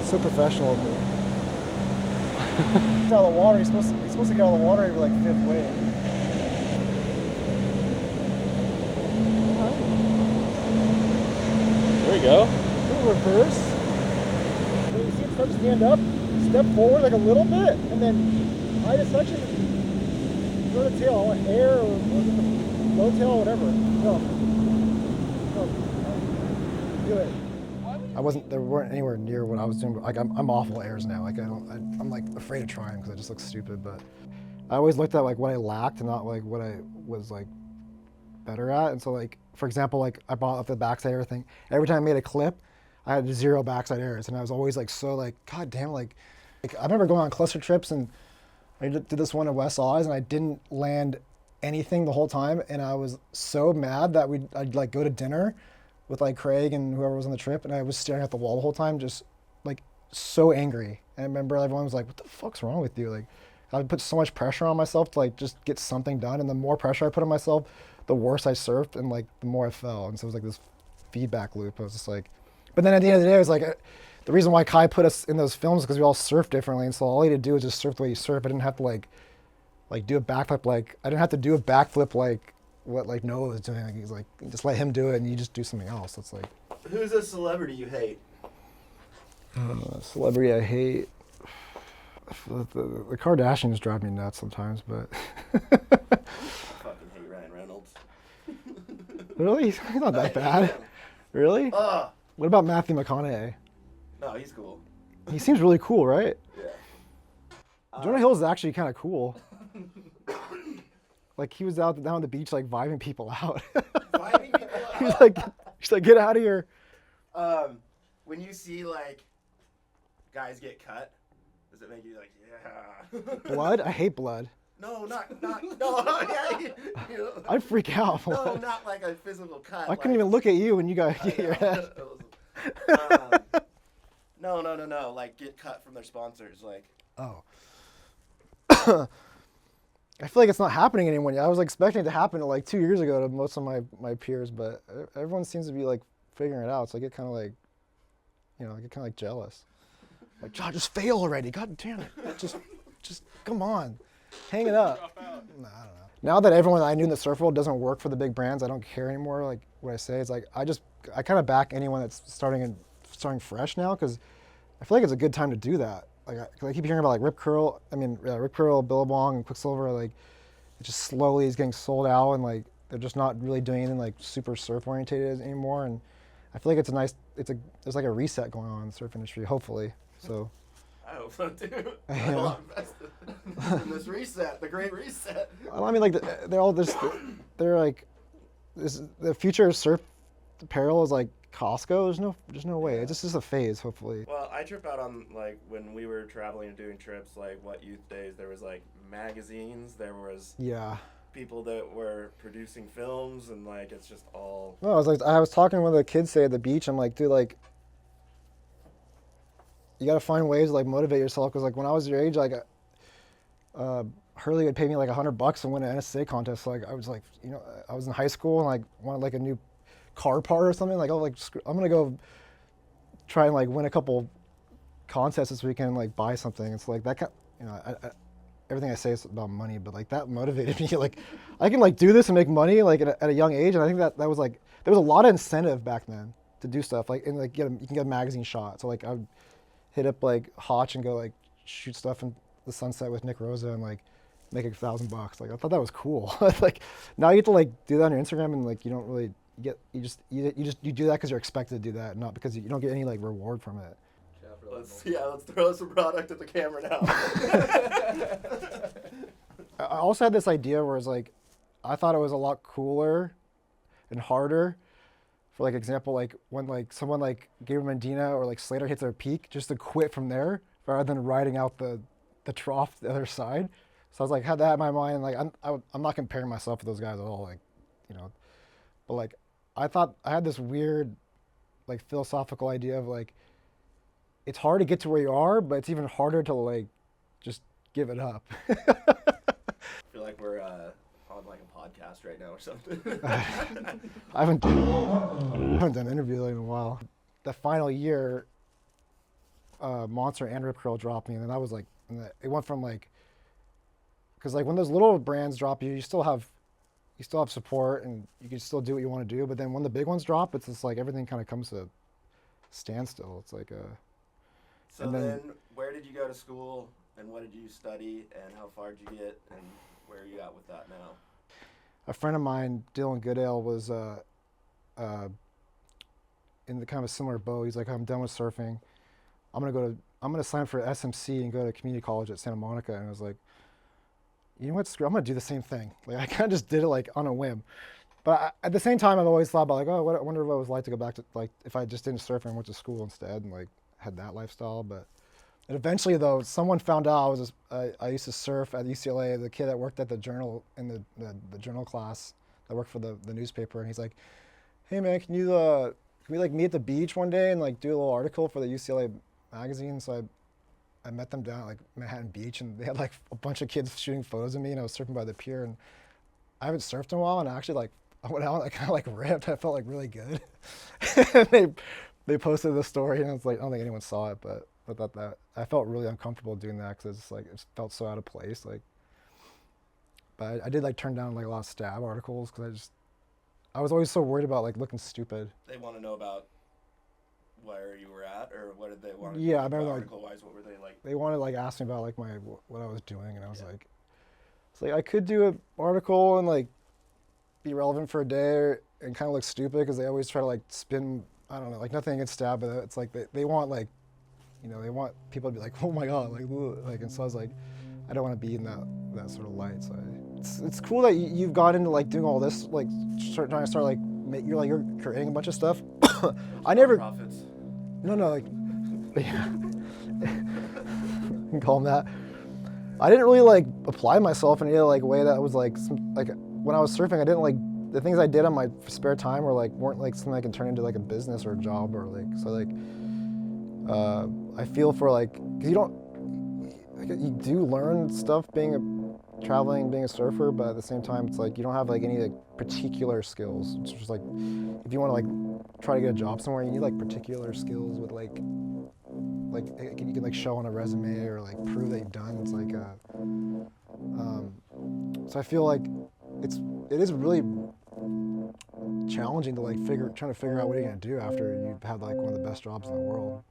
So professional of me. He's out of the water. He's supposed to get out of the water every like 5th wave. There we go. Little reverse. When you see it start to stand up, step forward like a little bit, and then high section, throw the tail. I want air or low tail or whatever. No. Do it. They weren't anywhere near what I was doing. Like I'm awful at airs now. Like I'm like afraid of trying because I just look stupid. But I always looked at like what I lacked and not like what I was like better at. And so like, for example, like I bought up the backside air thing. Every time I made a clip, I had 0 backside airs, and I was always like so like, God damn, like I remember going on cluster trips and I did this one at West Oz and I didn't land anything the whole time, and I was so mad that I'd like go to dinner with like Craig and whoever was on the trip, and I was staring at the wall the whole time, just like so angry. And I remember everyone was like, "What the fuck's wrong with you?" Like I put so much pressure on myself to like just get something done, and the more pressure I put on myself, the worse I surfed, and like the more I fell. And so it was like this feedback loop. I was just like, but then at the end of the day, it was like the reason why Kai put us in those films is because we all surf differently, and so all he had to do was just surf the way you surf. I didn't have to like do a backflip. Like I didn't have to do a backflip like what like Noah was doing. Like, he's like, just let him do it, and you just do something else. It's like. Who's a celebrity you hate? Celebrity I hate. The Kardashians drive me nuts sometimes, but. I fucking hate Ryan Reynolds. Really? He's not that bad. Really? What about Matthew McConaughey? No, he's cool. He seems really cool, right? Yeah. Jonah Hill is actually kind of cool. Like he was down on the beach, like vibing people out. Vibing people out? he's like, get out of here. When you see like guys get cut, does it make you like, yeah? Blood? I hate blood. No, no. Yeah, you know, I'd freak out. no, not like a physical cut. I couldn't even look at you when you got hit your head. No. Like get cut from their sponsors, like. Oh. I feel like it's not happening anymore. I was expecting it to happen like 2 years ago to most of my peers, but everyone seems to be like figuring it out. So I get kind of like, I get kind of like jealous. Like, John, just fail already. God damn it. Just come on. Hang it up. Nah, I don't know. Now that everyone I knew in the surf world doesn't work for the big brands, I don't care anymore. Like what I say, it's like I kind of back anyone that's starting fresh now, because I feel like it's a good time to do that. Like I keep hearing about like Rip Curl, Billabong, and Quicksilver. Like it just slowly is getting sold out, and like they're just not really doing anything like super surf oriented anymore. And I feel like there's like a reset going on in the surf industry, hopefully. So. I hope so too. I'm invested in this reset, the great reset. Well, I mean, like they're like the future of surf apparel is like Costco. There's no way. It's just a phase, hopefully. Well, I trip out on like when we were traveling and doing trips, like what youth days. There was like magazines. There was people that were producing films, and like it's just all. No, I was talking to one of the kids today at the beach. I'm like, dude, like. You got to find ways to like motivate yourself, because like when I was your age, like Hurley would pay me like $100 to win an NSA contest. So, like I was like, I was in high school and like wanted like a new car part or something. Like I'm gonna go try and like win a couple contests this weekend and like buy something. It's like that everything I say is about money, but like that motivated me. Like I can like do this and make money like at a young age, and I think that was like there was a lot of incentive back then to do stuff like, and like you can get a magazine shot. So like I would hit up like Hotch and go like shoot stuff in the sunset with Nick Rosa and like make $1,000. Like I thought that was cool. Like now you get to like do that on your Instagram, and like you don't really you do that because you're expected to do that, not because you don't get any like reward from it. Let's throw some product at the camera now. I also had this idea where it's like I thought it was a lot cooler and harder. For like example, like when like someone like Gabriel Medina or like Slater hits their peak, just to quit from there rather than riding out the trough the other side. So I was like had that in my mind. Like I'm not comparing myself to those guys at all. Like, but like I thought I had this weird like philosophical idea of like it's hard to get to where you are, but it's even harder to like just give it up. I feel like we're on like a podcast right now or something. I haven't done an interview in a while. The final year, Monster and Rip Curl dropped me, and then that was like, it went from like, because like when those little brands drop you, you still have support and you can still do what you want to do. But then when the big ones drop, it's just like everything kind of comes to a standstill. It's like a. So then, where did you go to school, and what did you study, and how far did you get, and where are you at with that now? A friend of mine, Dillon Perillo, was in the kind of a similar boat. He's like, I'm done with surfing. I'm gonna sign up for SMC and go to community college at Santa Monica. And I was like, you know what, screw, I'm gonna do the same thing. Like I kind of just did it like on a whim. But at the same time, I've always thought about like, oh, I wonder what it was like to go back to like if I just didn't surf and went to school instead and like had that lifestyle. But and eventually, though, someone found out I used to surf at UCLA. The kid that worked at the journal in the journal class that worked for the newspaper, and he's like, hey man, can we like meet at the beach one day and like do a little article for the UCLA magazine? So I met them down at like Manhattan Beach, and they had like a bunch of kids shooting photos of me, and I was surfing by the pier, and I haven't surfed in a while, and I actually like I went out and I kind of like ripped. I felt like really good. And they posted the story, and it's like I don't think anyone saw it, but I thought that I felt really uncomfortable doing that because it's like it felt so out of place. Like, but I did like turn down like a lot of stab articles because I was always so worried about like looking stupid. They want to know about where you were at, or what did they want to Yeah, I know remember article-wise? What were they like? They wanted like ask me about like what I was doing, and I was like, it's like I could do an article and like be relevant for a day and kind of look stupid because they always try to like spin. I don't know, like nothing against stab, but it's like they want like, you know, they want people to be like, oh my god, like, and so I was like, I don't want to be in that sort of light. So it's cool that you've got into like doing all this, like trying to start like you're creating a bunch of stuff. I never. Profits. No, like, yeah. You can call them that. I didn't really like apply myself in any like way that was like like when I was surfing. I didn't like the things I did on my spare time weren't like something I could turn into like a business or a job or like so like. I feel for like because you do learn stuff traveling, being a surfer, but at the same time it's like you don't have like any like particular skills. It's just like if you want to like try to get a job somewhere, you need like particular skills with like you can like show on a resume or like prove that you've done. It's like so I feel like it is really challenging to like trying to figure out what you're gonna do after you've had like one of the best jobs in the world.